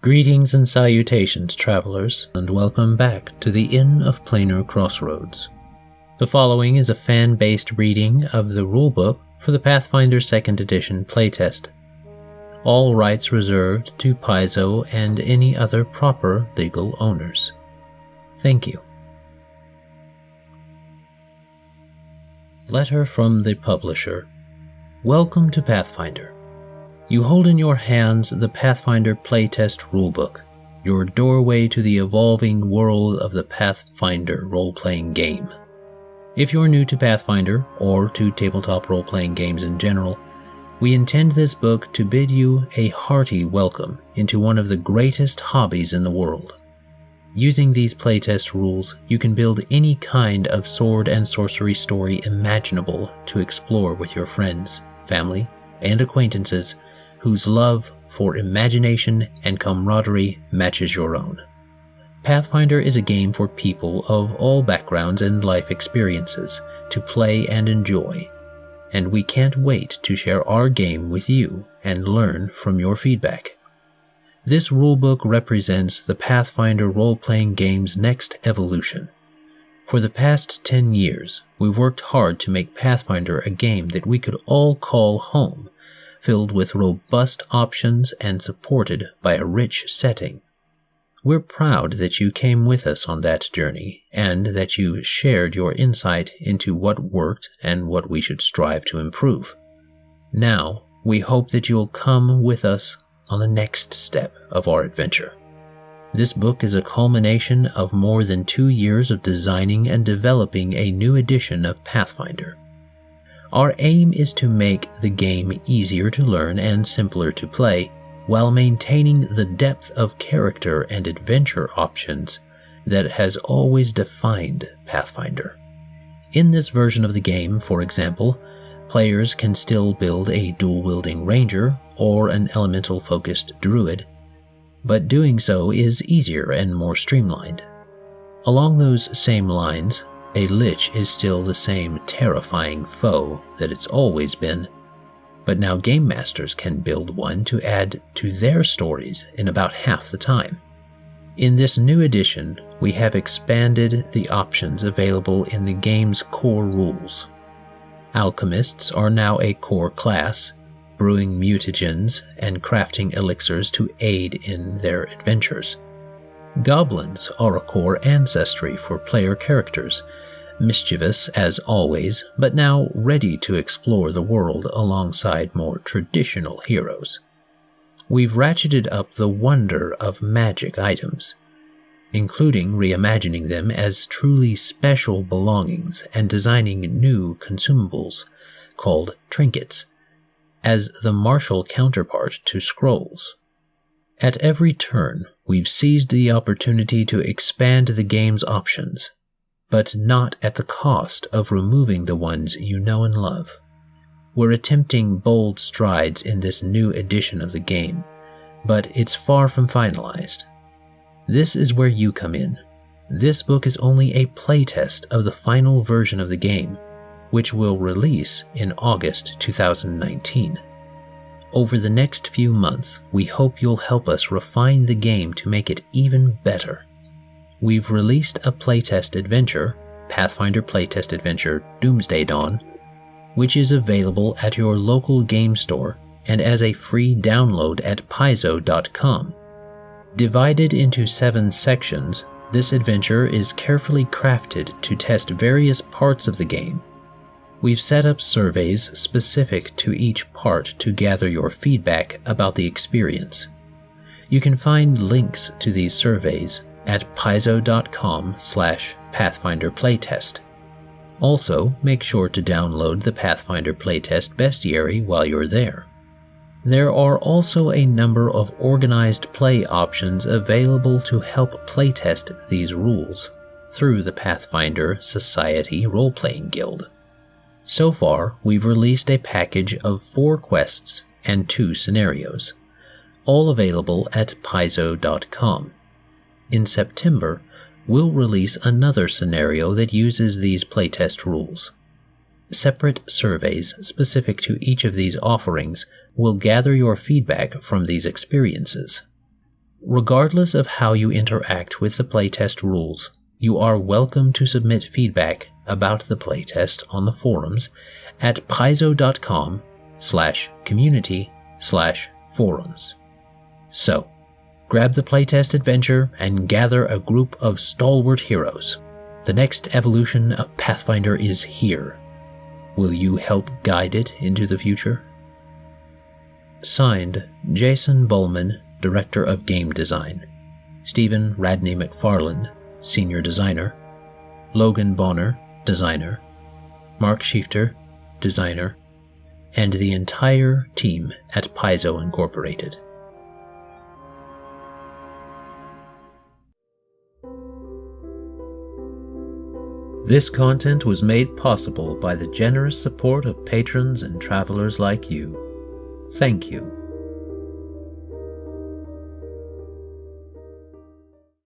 Greetings and salutations, travelers, and welcome back to the Inn of Planar Crossroads. The following is a fan-based reading of the rulebook for the Pathfinder 2nd Edition playtest. All rights reserved to Paizo and any other proper legal owners. Thank you. Letter from the Publisher. Welcome to Pathfinder. You hold in your hands the Pathfinder playtest rulebook, your doorway to the evolving world of the Pathfinder role-playing game. If you're new to Pathfinder, or to tabletop role-playing games in general, we intend this book to bid you a hearty welcome into one of the greatest hobbies in the world. Using these playtest rules, you can build any kind of sword and sorcery story imaginable to explore with your friends, family, and acquaintances whose love for imagination and camaraderie matches your own. Pathfinder is a game for people of all backgrounds and life experiences to play and enjoy, and we can't wait to share our game with you and learn from your feedback. This rulebook represents the Pathfinder role-playing game's next evolution. For the past 10 years, we've worked hard to make Pathfinder a game that we could all call home, filled with robust options and supported by a rich setting. We're proud that you came with us on that journey and that you shared your insight into what worked and what we should strive to improve. Now, we hope that you'll come with us on the next step of our adventure. This book is a culmination of more than 2 years of designing and developing a new edition of Pathfinder. Our aim is to make the game easier to learn and simpler to play, while maintaining the depth of character and adventure options that has always defined Pathfinder. In this version of the game, for example, players can still build a dual-wielding ranger or an elemental-focused druid, but doing so is easier and more streamlined. Along those same lines, a lich is still the same terrifying foe that it's always been, but now game masters can build one to add to their stories in about half the time. In this new edition, we have expanded the options available in the game's core rules. Alchemists are now a core class, brewing mutagens and crafting elixirs to aid in their adventures. Goblins are a core ancestry for player characters, mischievous as always, but now ready to explore the world alongside more traditional heroes. We've ratcheted up the wonder of magic items, including reimagining them as truly special belongings and designing new consumables, called trinkets, as the martial counterpart to scrolls. At every turn, we've seized the opportunity to expand the game's options, but not at the cost of removing the ones you know and love. We're attempting bold strides in this new edition of the game, but it's far from finalized. This is where you come in. This book is only a playtest of the final version of the game, which will release in August 2019. Over the next few months, we hope you'll help us refine the game to make it even better. We've released a playtest adventure, Pathfinder Playtest Adventure Doomsday Dawn, which is available at your local game store and as a free download at Paizo.com. Divided into 7 sections, this adventure is carefully crafted to test various parts of the game. We've set up surveys specific to each part to gather your feedback about the experience. You can find links to these surveys at Paizo.com/Pathfinder Playtest. Also, make sure to download the Pathfinder Playtest Bestiary while you're there. There are also a number of organized play options available to help playtest these rules through the Pathfinder Society Role-Playing Guild. So far, we've released a package of 4 quests and 2 scenarios, all available at Paizo.com. In September, we'll release another scenario that uses these playtest rules. Separate surveys specific to each of these offerings will gather your feedback from these experiences. Regardless of how you interact with the playtest rules, you are welcome to submit feedback about the playtest on the forums at paizo.com/community/forums. So, grab the playtest adventure and gather a group of stalwart heroes. The next evolution of Pathfinder is here. Will you help guide it into the future? Signed, Jason Bullman, Director of Game Design, Stephen Radney McFarlane, Senior Designer, Logan Bonner, Designer, Mark Schiefter, Designer, and the entire team at Paizo Incorporated. This content was made possible by the generous support of patrons and travelers like you. Thank you.